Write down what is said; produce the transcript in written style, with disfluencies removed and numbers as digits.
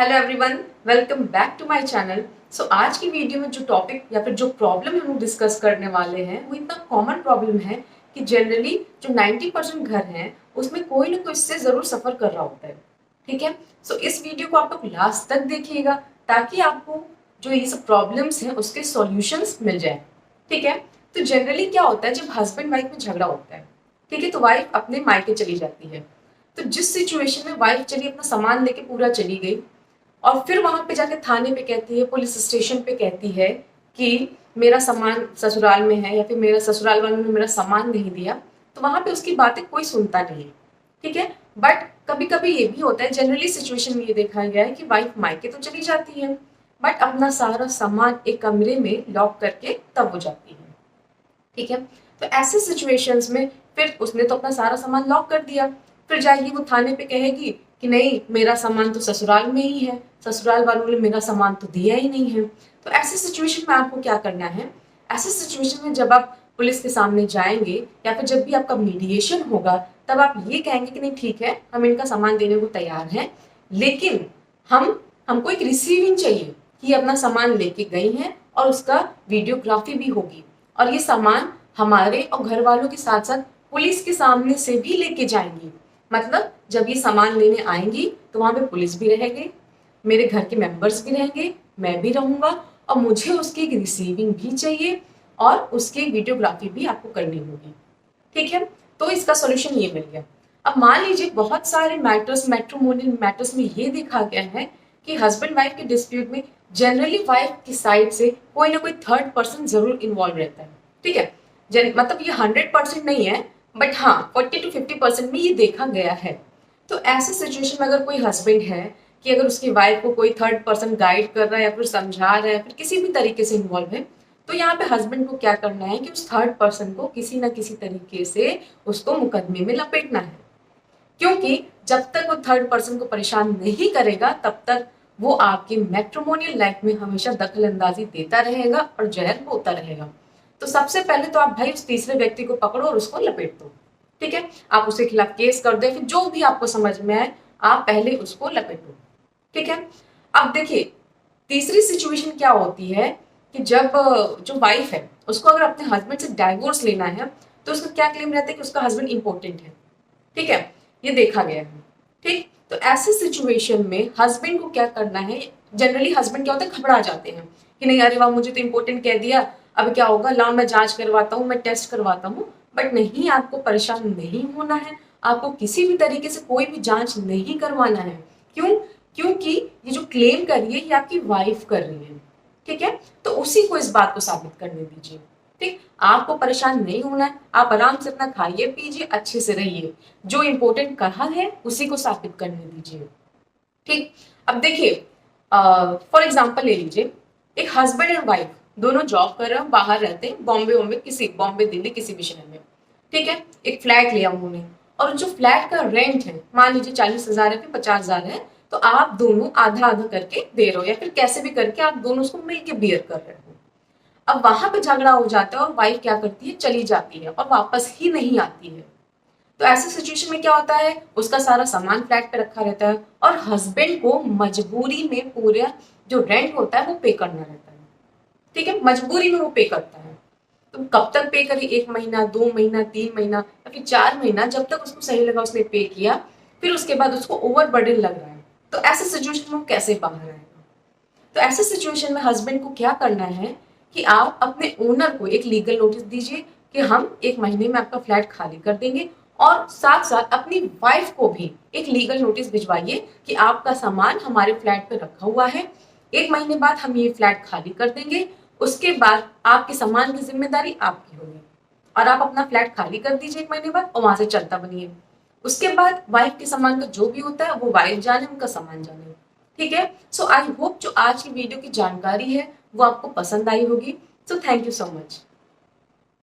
Hello everyone, welcome back to my channel. So आज की video में जो टॉपिक या फिर जो प्रॉब्लम हम डिस्कस करने वाले हैं वो इतना कॉमन प्रॉब्लम है कि जनरली जो 90% घर हैं उसमें कोई ना कोई इससे जरूर सफर कर रहा होता है। ठीक है, सो इस वीडियो को आप लोग लास्ट तक देखिएगा ताकि आपको जो ये सब प्रॉब्लम्स हैं उसके सॉल्यूशंस मिल जाए। ठीक है, तो जनरली क्या होता है जब हस्बैंड वाइफ में झगड़ा होता है, ठीक है, तो वाइफ अपने मायके चली जाती है। तो जिस सिचुएशन में वाइफ चली अपना सामान लेके पूरा चली गई और फिर वहां पे जाके थाने पे कहती है, पुलिस स्टेशन पे कहती है कि मेरा सामान ससुराल में है या फिर मेरा ससुराल वालों ने मेरा सामान नहीं दिया, तो वहां पे उसकी बातें कोई सुनता नहीं। ठीक है, बट कभी कभी ये भी होता है, जनरली सिचुएशन में ये देखा गया है कि वाइफ मायके तो चली जाती है बट अपना सारा सामान एक कमरे में लॉक करके तब हो जाती है। ठीक है, तो ऐसे सिचुएशंस में फिर उसने तो अपना सारा सामान लॉक कर दिया, फिर जाएगी वो थाने पे कहेगी कि नहीं मेरा सामान तो ससुराल में ही है, ससुराल वालों ने मेरा सामान तो दिया ही नहीं है। तो ऐसे सिचुएशन में आपको क्या करना है, ऐसे सिचुएशन में जब आप पुलिस के सामने जाएंगे या फिर जब भी आपका मीडिएशन होगा तब आप ये कहेंगे कि नहीं ठीक है हम इनका सामान देने को तैयार हैं, लेकिन हमको एक रिसीविंग चाहिए कि अपना सामान लेके गई हैं और उसका वीडियोग्राफी भी होगी और ये सामान हमारे और घर वालों के साथ साथ पुलिस के सामने से भी लेके जाएंगी। मतलब जब ये सामान लेने आएंगी तो वहां पे पुलिस भी रहेगी, मेरे घर के मेंबर्स भी रहेंगे, मैं भी रहूंगा और मुझे उसकी एक रिसीविंग भी चाहिए और उसकी वीडियोग्राफी भी आपको करनी होगी। ठीक है, तो इसका सॉल्यूशन ये मिल गया। अब मान लीजिए बहुत सारे मैटर्स, मैट्रिमोनियल मैटर्स में ये देखा गया है कि हस्बैंड वाइफ के डिस्प्यूट में जनरली वाइफ की साइड से कोई ना कोई थर्ड पर्सन जरूर इन्वॉल्व रहता है। ठीक है, मतलब ये 100% नहीं है बट हाँ 40 to 50% में ये देखा गया है। तो ऐसे सिचुएशन में अगर कोई हस्बैंड है कि अगर उसकी वाइफ को कोई थर्ड पर्सन गाइड कर रहा है या फिर समझा रहा है या फिर किसी भी तरीके से इन्वॉल्व है, तो यहाँ पे हस्बैंड को क्या करना है कि उस थर्ड पर्सन को किसी ना किसी तरीके से उसको मुकदमे में लपेटना है। क्योंकि जब तक वो थर्ड पर्सन को परेशान नहीं करेगा तब तक वो आपके मैट्रिमोनियल लाइफ में हमेशा दखल अंदाजी देता रहेगा और जहर बोता रहेगा। तो सबसे पहले तो आप भाई उस तीसरे व्यक्ति को पकड़ो और उसको लपेट दो। ठीक है, आप उसके खिलाफ केस कर दो, फिर जो भी आपको समझ में आए आप पहले उसको लपेटो। ठीक है, अब देखिए तीसरी सिचुएशन क्या होती है कि जब जो वाइफ है उसको अगर अपने हस्बैंड से डाइवोर्स लेना है तो उसका क्या क्लेम रहता है कि उसका हस्बैंड इंपॉर्टेंट है। ठीक है, ये देखा गया है। ठीक, तो ऐसे सिचुएशन में हस्बैंड को क्या करना है, जनरली हस्बैंड क्या होता है घबरा जाते हैं कि नहीं अरे वाह मुझे तो इंपॉर्टेंट कह दिया, अब क्या होगा, लाओ मैं जांच करवाता हूँ, मैं टेस्ट करवाता हूँ। बट नहीं, आपको परेशान नहीं होना है, आपको किसी भी तरीके से कोई भी जांच नहीं करवाना है। क्यों? क्योंकि ये जो क्लेम कर रही है ये आपकी वाइफ कर रही है। ठीक है, तो उसी को इस बात को साबित करने दीजिए। ठीक, आपको परेशान नहीं होना है, आप आराम से अपना खाइए पीजिए अच्छे से रहिए, जो इंपॉर्टेंट कहा है उसी को साबित करने दीजिए। ठीक, अब देखिए फॉर एग्जाम्पल ले लीजिए, एक हस्बैंड एंड वाइफ दोनों जॉब कर रहे हैं, बाहर रहते हैं, बॉम्बे दिल्ली किसी भी शहर में। ठीक है, एक फ्लैट लिया उन्होंने और जो फ्लैट का रेंट है मान लीजिए 40,000 है फिर 50,000 है, तो आप दोनों आधा आधा करके दे रहे हो या फिर कैसे भी करके आप दोनों उसको मिलके बियर कर रहे हो। अब वहां पे झगड़ा हो जाता है और वाइफ क्या करती है, चली जाती है और वापस ही नहीं आती है। तो ऐसे सिचुएशन में क्या होता है, उसका सारा सामान फ्लैट पे रखा रहता है और हस्बैंड को मजबूरी में पूरा जो रेंट होता है वो पे करना रहता है। ठीक है, मजबूरी में वो पे करता है। तो कब तक पे करे, 1 महीना, 2 महीना, 3 महीना या फिर 4 महीना, जब तक उसको सही लगा उसने पे किया, फिर उसके बाद उसको ओवर बर्डन लग रहा है। तो ऐसे सिचुएशन में वो कैसे बाहर आएगा? तो ऐसे सिचुएशन में हस्बैंड को क्या करना है कि आप अपने ओनर को एक लीगल नोटिस दीजिए कि हम 1 महीने में आपका फ्लैट खाली कर देंगे और साथ साथ अपनी वाइफ को भी एक लीगल नोटिस भिजवाइए कि आपका सामान हमारे फ्लैट पे रखा हुआ है, 1 महीने बाद हम ये फ्लैट खाली कर देंगे, उसके बाद आपके सामान की जिम्मेदारी आपकी होगी और आप अपना फ्लैट खाली कर दीजिए 1 महीने बाद और वहां से चलता बनिए। उसके बाद वाइफ के सामान का जो भी होता है वो वाइफ जाने, उनका सामान जाने। ठीक है, सो आई होप जो आज की वीडियो की जानकारी है वो आपको पसंद आई होगी। So thank you so much.